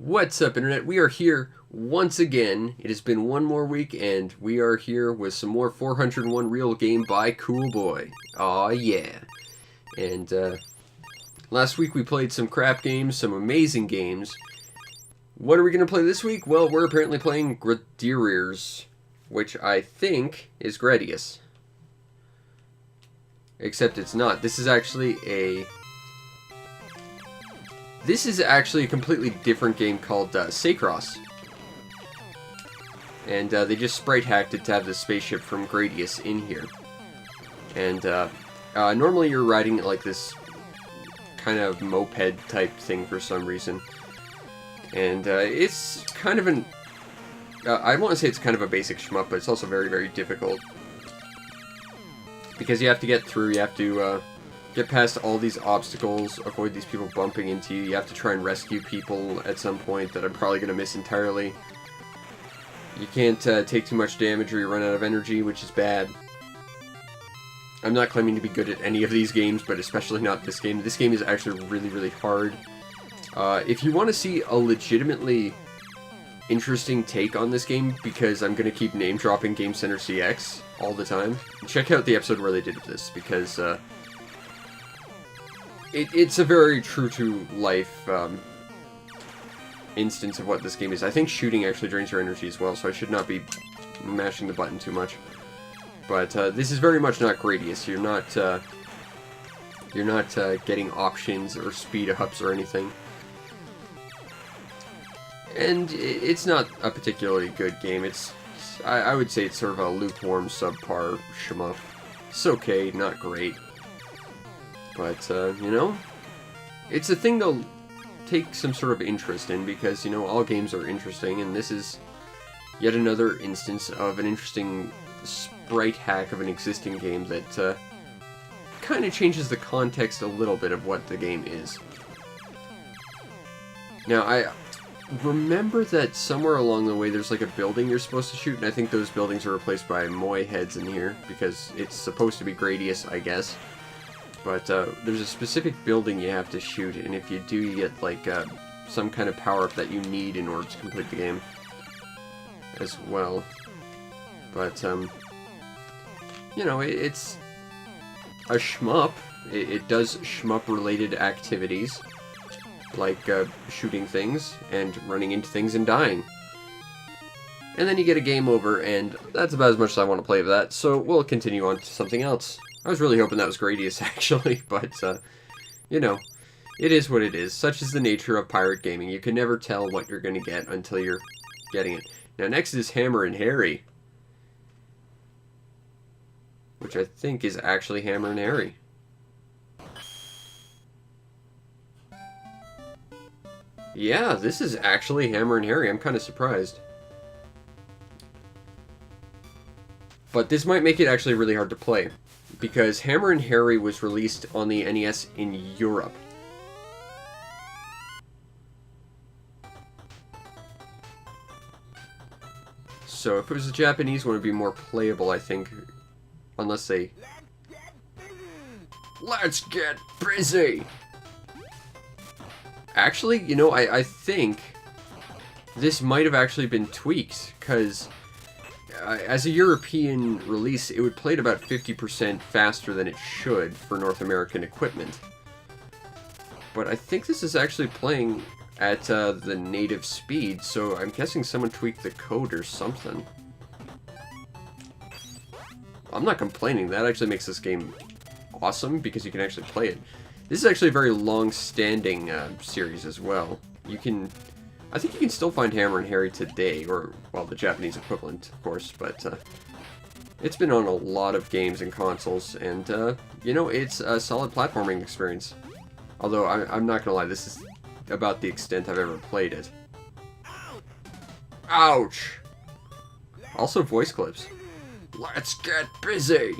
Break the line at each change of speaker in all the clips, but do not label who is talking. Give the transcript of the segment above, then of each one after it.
What's up, Internet? We are here once again. It has been one more week, and we are here with some more 401 Real Game by CoolBoy. Aw, yeah. And, last week we played some crap games, some amazing games. What are we going to play this week? Well, we're apparently playing Gradiers, which I think is Gradius. Except it's not. This is actually a completely different game called Sacross. And they just sprite hacked it to have the spaceship from Gradius in here. And normally you're riding like this kind of moped type thing for some reason. And it's kind of an... I want to say it's kind of a basic shmup, but it's also very, very difficult. Because you have to get through, you have to... get past all these obstacles, avoid these people bumping into you. You have to try and rescue people at some point that I'm probably going to miss entirely. You can't take too much damage or you run out of energy, which is bad. I'm not claiming to be good at any of these games, but especially not this game. This game is actually really, really hard. If you want to see a legitimately interesting take on this game, because I'm going to keep name-dropping Game Center CX all the time, check out the episode where they did this, because... It's a very true-to-life instance of what this game is. I think shooting actually drains your energy as well, so I should not be mashing the button too much. But this is very much not Gradius. You're not getting options or speed-ups or anything. And it's not a particularly good game. I would say it's sort of a lukewarm, subpar shmup. It's okay, not great. But, you know, it's a thing to take some sort of interest in because, you know, all games are interesting, and this is yet another instance of an interesting sprite hack of an existing game that kind of changes the context a little bit of what the game is. Now, I remember that somewhere along the way there's like a building you're supposed to shoot, and I think those buildings are replaced by Moy heads in here because it's supposed to be Gradius, I guess. But there's a specific building you have to shoot, and if you do, you get like some kind of power-up that you need in order to complete the game as well. But, you know, it's a shmup. It does shmup-related activities, like shooting things and running into things and dying. And then you get a game over, and that's about as much as I want to play of that, so we'll continue on to something else. I was really hoping that was Gradius, actually, but, you know, it is what it is. Such is the nature of pirate gaming. You can never tell what you're going to get until you're getting it. Now, next is Hammer and Harry, which I think is actually Hammer and Harry. Yeah, this is actually Hammer and Harry. I'm kind of surprised. But this might make it actually really hard to play, because Hammer and Harry was released on the NES in Europe. So if it was a Japanese one, it would be more playable, I think. Unless they... Let's get busy! Actually, you know, I think this might have actually been tweaked, because... as a European release, it would play at about 50% faster than it should for North American equipment. But I think this is actually playing at the native speed, so I'm guessing someone tweaked the code or something. I'm not complaining. That actually makes this game awesome, because you can actually play it. This is actually a very long-standing series as well. I think you can still find Hammer and Harry today, or, well, the Japanese equivalent, of course, but it's been on a lot of games and consoles, and, you know, it's a solid platforming experience. Although, I'm not gonna lie, this is about the extent I've ever played it. Ouch! Also voice clips. Let's get busy!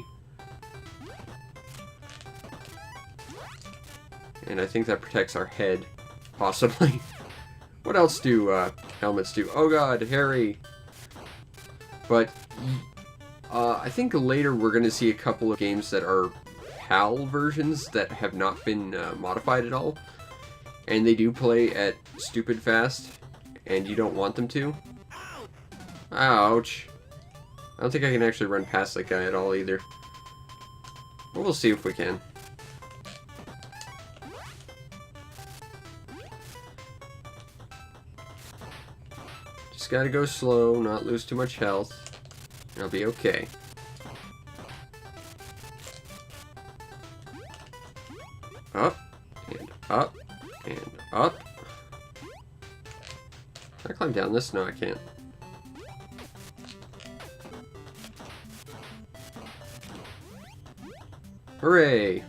And I think that protects our head, possibly. What else do helmets do? Oh god, Harry! But I think later we're going to see a couple of games that are PAL versions that have not been modified at all. And they do play at stupid fast. and you don't want them to. Ouch. I don't think I can actually run past that guy at all either. But we'll see if we can. Just gotta go slow, not lose too much health. And I'll be okay. Up, and up, and up. Can I climb down this? No, I can't. Hooray!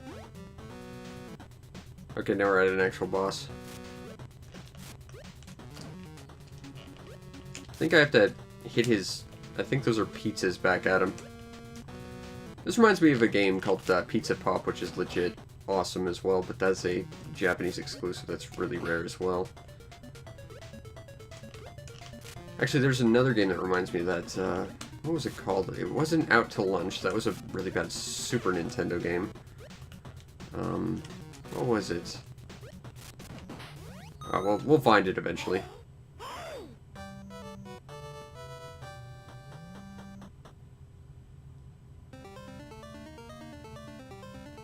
Okay, now we're at an actual boss. I think I have to hit his... I think those are pizzas back at him. This reminds me of a game called Pizza Pop, which is legit awesome as well, but that's a Japanese exclusive that's really rare as well. Actually, there's another game that reminds me of that. What was it called? It wasn't Out to Lunch. That was a really bad Super Nintendo game. What was it? Oh, well, we'll find it eventually.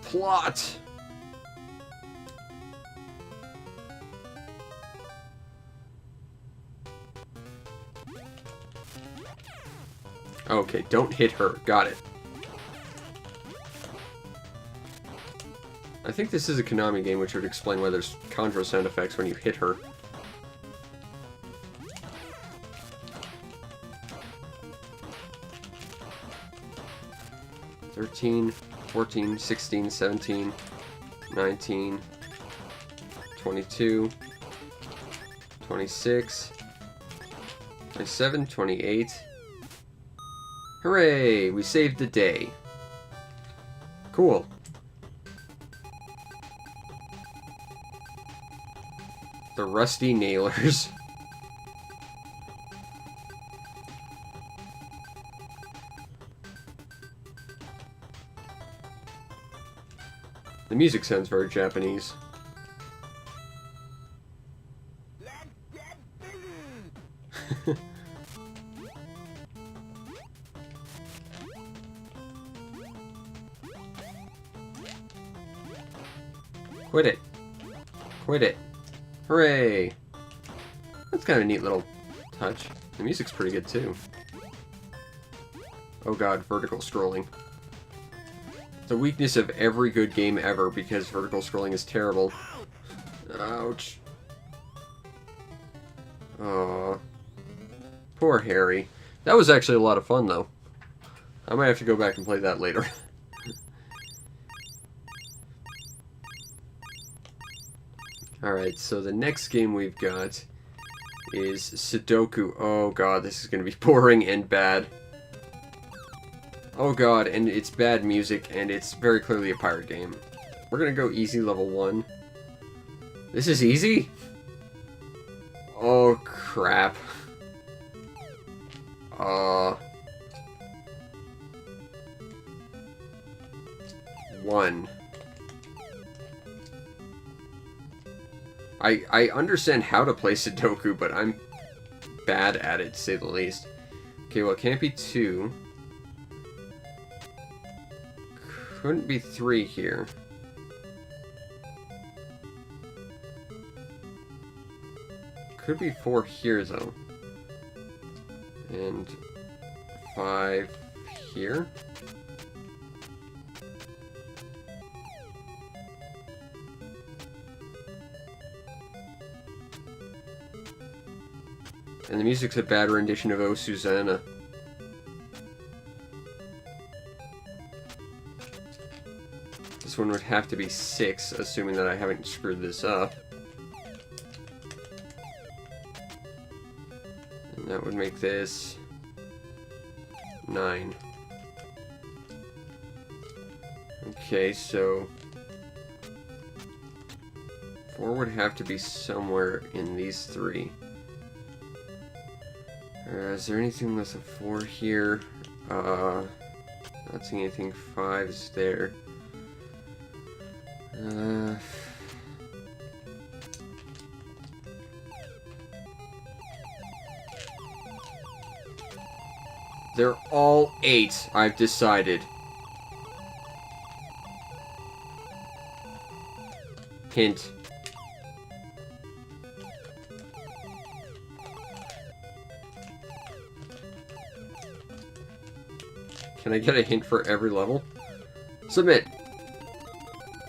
Plot! Okay, don't hit her. Got it. I think this is a Konami game, which would explain why there's Contra sound effects when you hit her. $13, $14, $16, $17, $19, $22, $26, $27, $28. Hooray! We saved the day. Cool. The Rusty Nailers. The music sounds very Japanese. Quit it. Quit it. Hooray! That's kind of a neat little touch. The music's pretty good too. Oh god, vertical scrolling. The weakness of every good game ever, because vertical scrolling is terrible. Ouch. Aww. Poor Harry. That was actually a lot of fun though. I might have to go back and play that later. Alright, so the next game we've got is Sudoku. Oh god, this is going to be boring and bad. Oh god, and it's bad music, and it's very clearly a pirate game. We're going to go easy level 1. This is easy? Oh crap. 1. I understand how to play Sudoku, but I'm bad at it, to say the least. Okay, well, it can't be 2. Couldn't be 3 here. Could be 4 here, though. And 5 here. And the music's a bad rendition of Oh Susanna. This one would have to be 6, assuming that I haven't screwed this up. And that would make this 9. Okay, so 4 would have to be somewhere in these 3. Is there anything with a 4 here? Not seeing anything. 5 is there. They're all 8, I've decided. Hint. Can I get a hint for every level? Submit!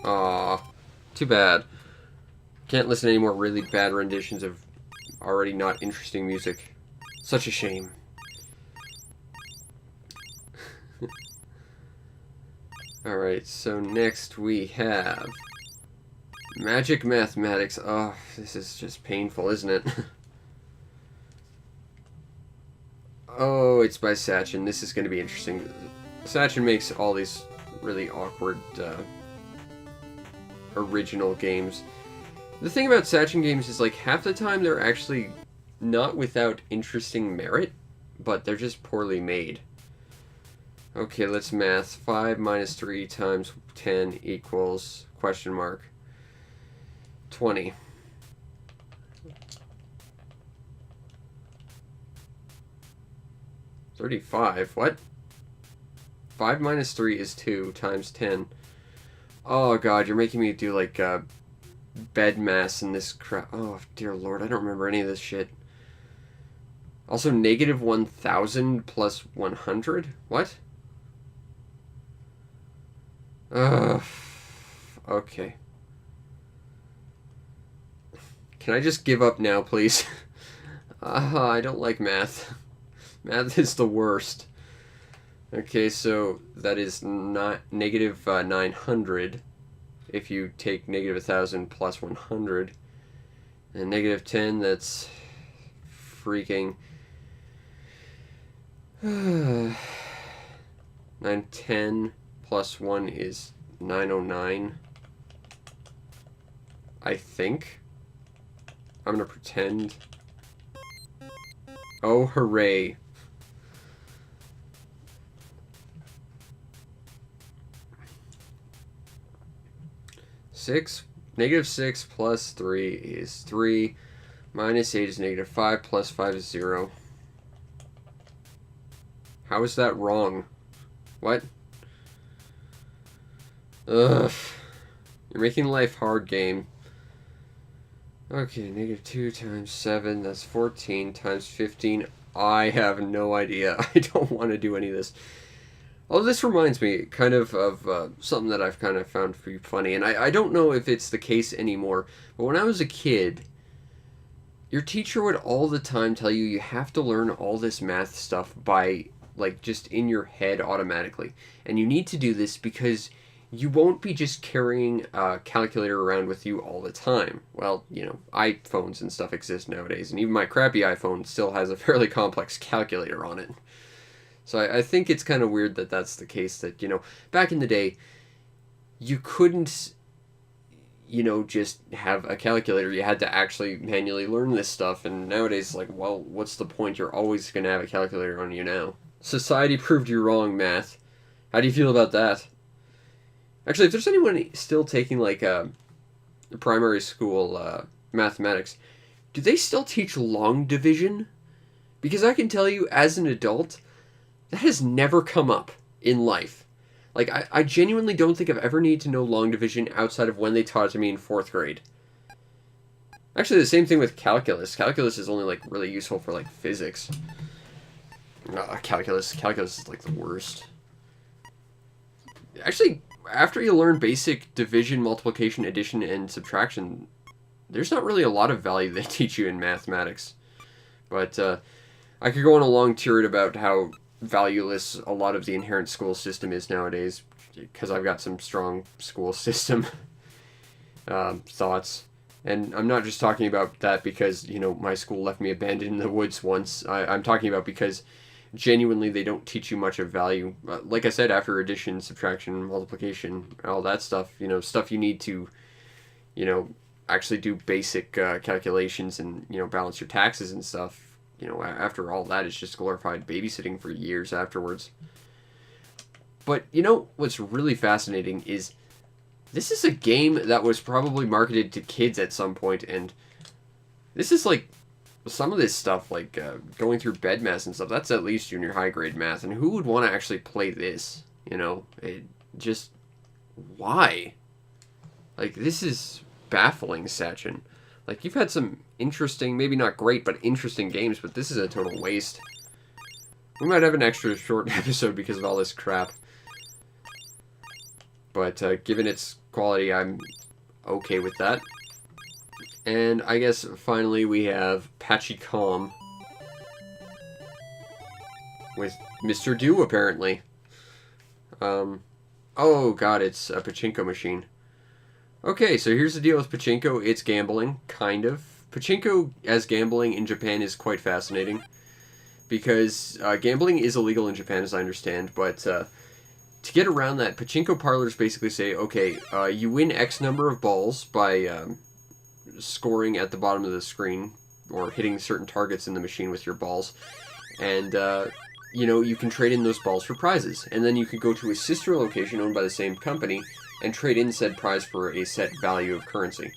Aw, too bad. Can't listen to any more really bad renditions of already not interesting music. Such a shame. Alright, so next we have Magic Mathematics. Oh, this is just painful, isn't it? Oh, it's by Sachin. This is going to be interesting. Sachin makes all these really awkward, original games. The thing about Sachin games is, like, half the time they're actually not without interesting merit, but they're just poorly made. Okay, let's math. 5 minus 3 times 10 equals, question mark, 20. $35? What? 5 minus 3 is 2 times 10. Oh god, you're making me do like bed mass in this crap. Oh dear lord, I don't remember any of this shit. Also, negative 1,000 plus 100? What? Okay. Can I just give up now, please? I don't like math. Math is the worst. Okay, so that is not negative 900 if you take negative 1,000 plus 100. And negative 10, that's freaking 910 plus 1 is 909. I think. I'm gonna pretend. Oh, hooray. Negative 6 plus 3 is 3. Minus 8 is negative 5. Plus 5 is 0. How is that wrong? What? Ugh. You're making life hard, game. Okay, negative 2 times 7, that's 14 times 15. I have no idea. I don't want to do any of this. Although this reminds me kind of something that I've kind of found pretty funny, and I don't know if it's the case anymore, but when I was a kid, your teacher would all the time tell you have to learn all this math stuff by, like, just in your head automatically. And you need to do this because you won't be just carrying a calculator around with you all the time. Well, you know, iPhones and stuff exist nowadays, and even my crappy iPhone still has a fairly complex calculator on it. So I think it's kind of weird that that's the case, that, you know, back in the day, you couldn't, you know, just have a calculator. You had to actually manually learn this stuff, and nowadays it's like, well, what's the point? You're always going to have a calculator on you now. Society proved you wrong, math. How do you feel about that? Actually, if there's anyone still taking, like, primary school mathematics, do they still teach long division? Because I can tell you, as an adult, that has never come up in life. Like, I genuinely don't think I've ever needed to know long division outside of when they taught it to me in 4th grade. Actually, the same thing with calculus. Calculus is only, like, really useful for, like, physics. Calculus is, like, the worst. Actually, after you learn basic division, multiplication, addition, and subtraction, there's not really a lot of value they teach you in mathematics. But, I could go on a long tirade about how valueless a lot of the inherent school system is nowadays, because I've got some strong school system thoughts. And I'm not just talking about that because, you know, my school left me abandoned in the woods once. I'm talking about because genuinely they don't teach you much of value. Like I said, after addition, subtraction, multiplication, all that stuff, you know, stuff you need to, you know, actually do basic calculations and, you know, balance your taxes and stuff. You know, after all that, it's just glorified babysitting for years afterwards. But, you know, what's really fascinating is this is a game that was probably marketed to kids at some point, and this is, like, some of this stuff, like going through bed math and stuff, that's at least junior high grade math. And who would want to actually play this? You know, it just, why? Like, this is baffling, Sachin. Like, you've had some interesting, maybe not great, but interesting games, but this is a total waste. We might have an extra short episode because of all this crap. But given its quality, I'm okay with that. And I guess finally we have Pachinko with Mr. Do, apparently. Oh god, it's a Pachinko machine. Okay, so here's the deal with Pachinko. It's gambling, kind of. Pachinko as gambling in Japan is quite fascinating. Because gambling is illegal in Japan, as I understand, but to get around that, Pachinko parlors basically say, okay, you win X number of balls by scoring at the bottom of the screen, or hitting certain targets in the machine with your balls, and you know, you can trade in those balls for prizes, and then you can go to a sister location owned by the same company and trade in said prize for a set value of currency.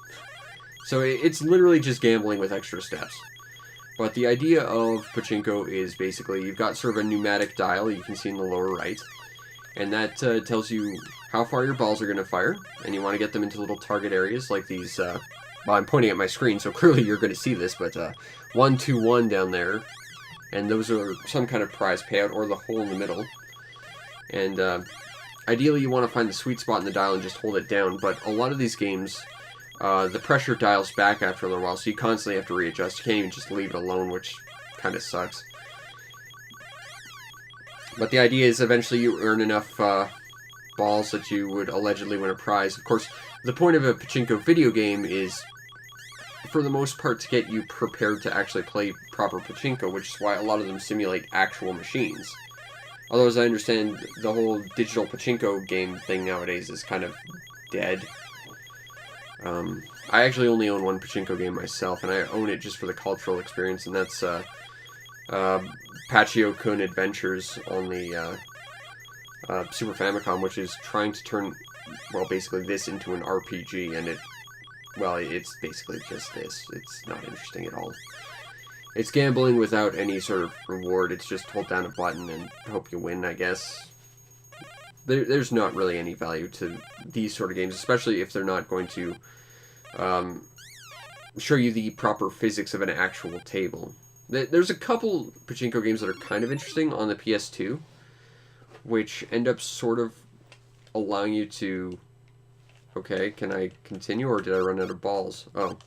So it's literally just gambling with extra steps. But the idea of Pachinko is basically you've got sort of a pneumatic dial you can see in the lower right, and that tells you how far your balls are going to fire, and you want to get them into little target areas like these. Well, I'm pointing at my screen, so clearly you're going to see this, but 1, 2, 1 down there, and those are some kind of prize payout, or the hole in the middle. And ideally you want to find the sweet spot in the dial and just hold it down, but a lot of these games, the pressure dials back after a little while, so you constantly have to readjust. You can't even just leave it alone, which kind of sucks. But the idea is eventually you earn enough balls that you would allegedly win a prize. Of course, the point of a Pachinko video game is, for the most part, to get you prepared to actually play proper Pachinko, which is why a lot of them simulate actual machines. Although, as I understand, the whole digital Pachinko game thing nowadays is kind of dead. I actually only own one Pachinko game myself, and I own it just for the cultural experience, and that's Pachio-kun Adventures on the Super Famicom, which is trying to turn, well, basically this into an RPG, and it's basically just this. It's not interesting at all. It's gambling without any sort of reward. It's just hold down a button and hope you win, I guess. There's not really any value to these sort of games, especially if they're not going to show you the proper physics of an actual table. There's a couple Pachinko games that are kind of interesting on the PS2, which end up sort of allowing you to... Okay, can I continue, or did I run out of balls? Oh.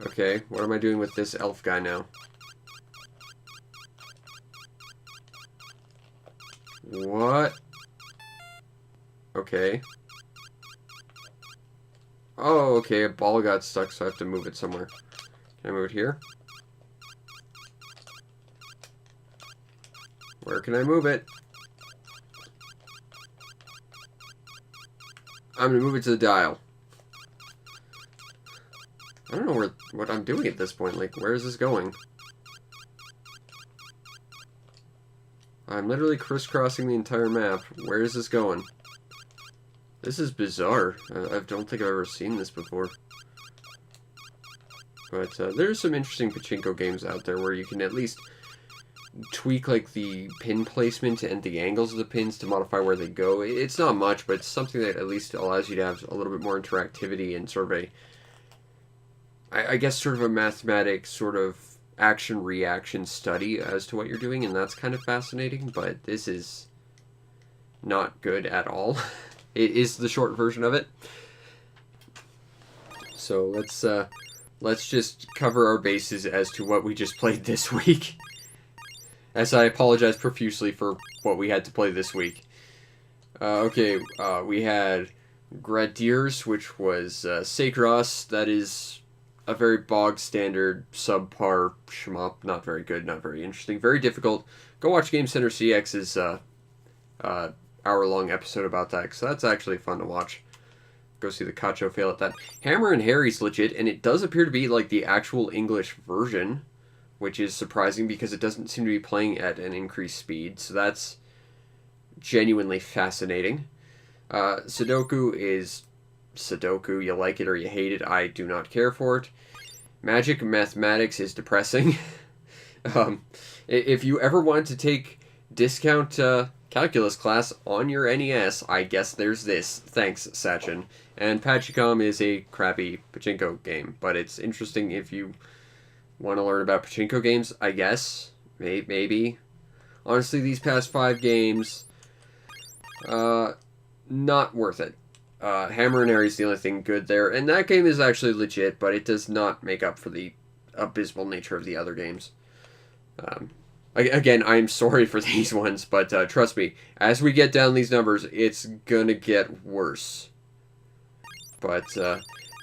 Okay, what am I doing with this elf guy now? What? Okay. Oh, okay, a ball got stuck, so I have to move it somewhere. Can I move it here? Where can I move it? I'm gonna move it to the dial. I don't know what I'm doing at this point. Like, where is this going? I'm literally crisscrossing the entire map. Where is this going? This is bizarre. I don't think I've ever seen this before. But there's some interesting Pachinko games out there where you can at least tweak like the pin placement and the angles of the pins to modify where they go. It's not much, but it's something that at least allows you to have a little bit more interactivity and sort of I guess sort of a mathematic sort of action-reaction study as to what you're doing, and that's kind of fascinating, but this is not good at all. It is the short version of it. So let's just cover our bases as to what we just played this week. As I apologize profusely for what we had to play this week. We had Gradiers, which was Sacros. That is a very bog standard, subpar shmup. Not very good, not very interesting, very difficult. Go watch Game Center CX's hour-long episode about that, because that's actually fun to watch. Go see the Cacho fail at that. Hammer and Harry's legit, and it does appear to be like the actual English version, which is surprising because it doesn't seem to be playing at an increased speed, so that's genuinely fascinating. Sudoku is Sudoku. You like it or you hate it. I do not care for it. Magic mathematics is depressing. If you ever wanted to take discount calculus class on your NES, I guess there's this. Thanks, Sachin. And Pachinko is a crappy Pachinko game, but it's interesting if you want to learn about Pachinko games, I guess. Maybe. Honestly, these past 5 games, not worth it. Hammer and Harry's the only thing good there, and that game is actually legit, but it does not make up for the abysmal nature of the other games. Again, I'm sorry for these ones, but trust me, as we get down these numbers, it's gonna get worse. But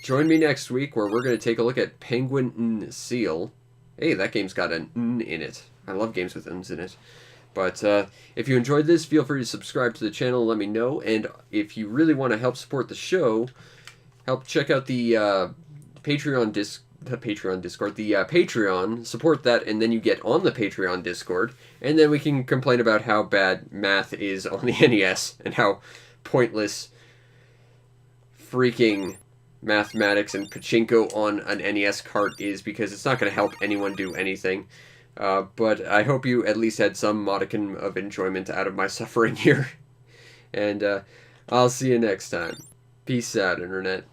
join me next week where we're gonna take a look at Penguin Seal. Hey, that game's got an N in it. I love games with N's in it. But if you enjoyed this, feel free to subscribe to the channel and let me know. And if you really want to help support the show, help check out the Patreon support that, and then you get on the Patreon Discord, and then we can complain about how bad math is on the NES, and how pointless freaking mathematics and Pachinko on an NES cart is, because it's not going to help anyone do anything. But I hope you at least had some modicum of enjoyment out of my suffering here. And I'll see you next time. Peace out, Internet.